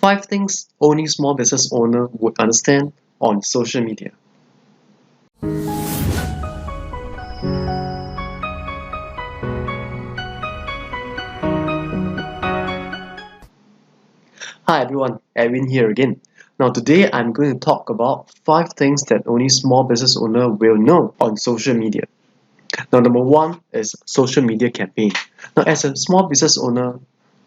5 things only small business owner would understand on social media. Hi everyone, Adwin here again. Now today I'm going to talk about 5 things that only small business owner will know on social media. Now number 1 is social media campaign. Now as a small business owner,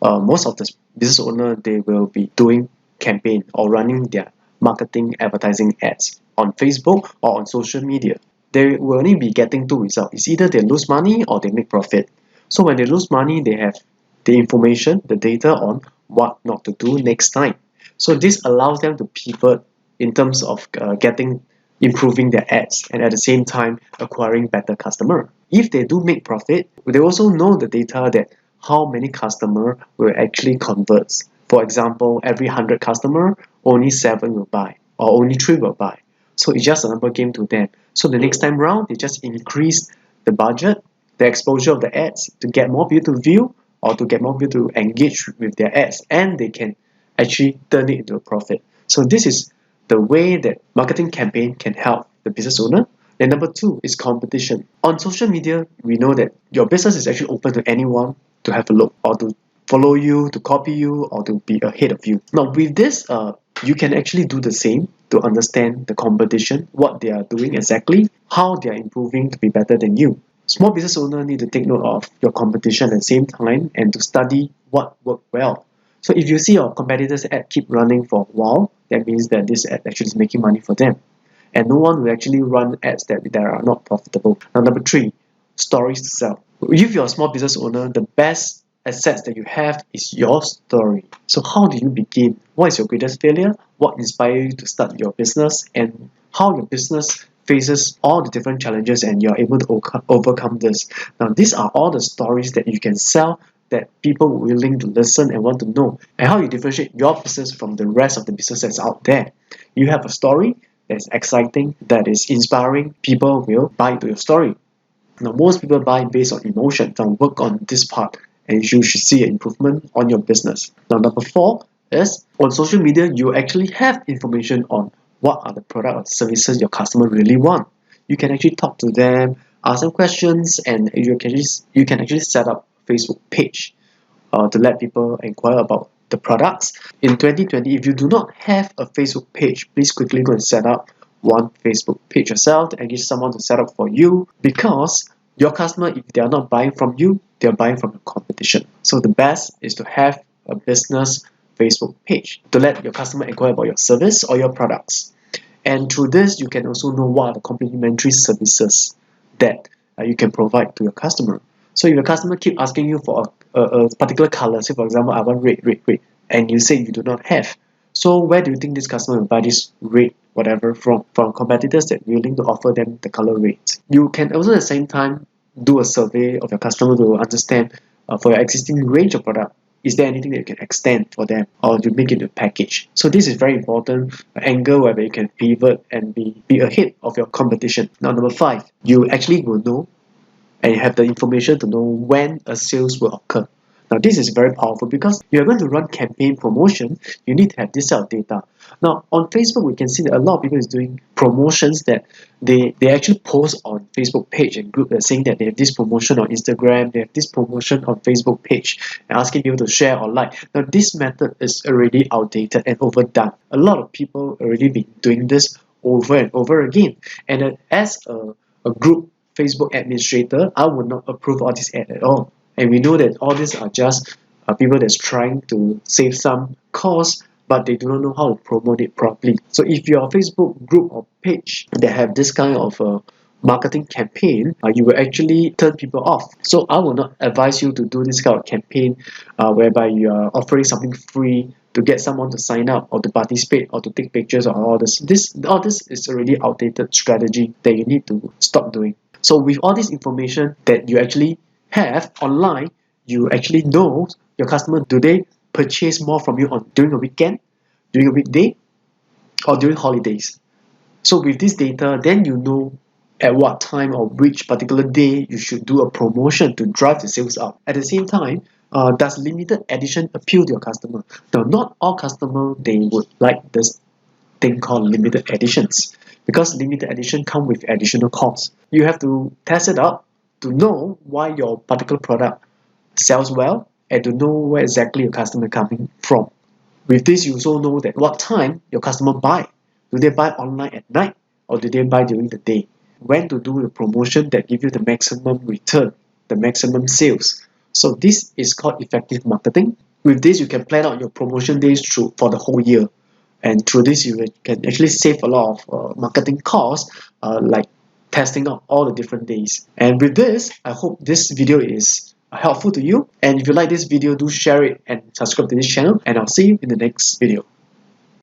most of the business owner, they will be doing campaign or running their marketing advertising ads on Facebook or on social media. They will only be getting 2 results. It's either they lose money or they make profit. So when they lose money, they have the information, the data on what not to do next time. So this allows them to pivot in terms of improving their ads and at the same time acquiring better customer. If they do make profit, they also know the data that how many customer will actually convert. For example, every 100 customer, only 7 will buy or only 3 will buy. So it's just a number game to them. So the next time round, they just increase the budget, the exposure of the ads to get more people to view or to get more people to engage with their ads, and they can actually turn it into a profit. So this is the way that marketing campaign can help the business owner. And number 2 is competition. On social media, we know that your business is actually open to anyone to have a look or to follow you, to copy you, or to be ahead of you. Now with this, you can actually do the same to understand the competition, what they are doing exactly, how they are improving to be better than you. Small business owner need to take note of your competition at the same time and to study what worked well. So if you see your competitors' ad keep running for a while, that means that this ad actually is making money for them. And no one will actually run ads that are not profitable. Now number 3, stories to sell. If you're a small business owner, the best assets that you have is your story. So how do you begin? What is your greatest failure? What inspired you to start your business? And how your business faces all the different challenges and you're able to overcome this. Now these are all the stories that you can sell that people are willing to listen and want to know, and how you differentiate your business from the rest of the businesses out there. You have a story that's exciting, that is inspiring, people will buy into your story. Now most people buy based on emotion. Now work on this part and you should see an improvement on your business. Now number 4 is on social media, you actually have information on what are the product or services your customer really want. You can actually talk to them, ask them questions, and you can actually set up a Facebook page to let people inquire about the products. In 2020, if you do not have a Facebook page, please quickly go and set up one Facebook page yourself to engage someone to set up for you, because your customer, if they are not buying from you, they are buying from the competition. So the best is to have a business Facebook page to let your customer inquire about your service or your products. And through this, you can also know what are the complementary services that you can provide to your customer. So if your customer keep asking you for a particular color, say for example, I want red, and you say you do not have, so where do you think this customer will buy this red whatever from competitors that are willing to offer them the color red? You can also at the same time do a survey of your customer to understand for your existing range of product, is there anything that you can extend for them or to make it a package? So this is very important angle where you can pivot and be ahead of your competition. Now number 5, you actually will know and you have the information to know when a sales will occur. Now this is very powerful because if you're going to run campaign promotion, you need to have this set of data. Now on Facebook, we can see that a lot of people is doing promotions that they actually post on Facebook page and group that saying that they have this promotion on Instagram, they have this promotion on Facebook page and asking people to share or like. Now this method is already outdated and overdone. A lot of people already been doing this over and over again. And as a group Facebook administrator, I would not approve all this ad at all. And we know that all these are just people that's trying to save some cost, but they do not know how to promote it properly. So if your Facebook group or page that have this kind of marketing campaign, you will actually turn people off. So I will not advise you to do this kind of campaign whereby you are offering something free to get someone to sign up or to participate or to take pictures or all this. All this is already outdated strategy that you need to stop doing. So with all this information that you actually have online, you actually know your customer, do they purchase more from you during a weekend, during a weekday, or during holidays. So with this data, then you know at what time or which particular day you should do a promotion to drive the sales up. At the same time, Does limited edition appeal to your customer? Now, not all customers, they would like this thing called limited editions, because limited edition come with additional costs. You have to test it out to know why your particular product sells well and to know where exactly your customer coming from. With this, you also know that what time your customer buy. Do they buy online at night or do they buy during the day? When to do the promotion that give you the maximum return, the maximum sales. So this is called effective marketing. With this, you can plan out your promotion days through for the whole year. And through this, you can actually save a lot of marketing costs, like testing out all the different days. And with this, I hope this video is helpful to you. And if you like this video, do share it and subscribe to this channel. And I'll see you in the next video.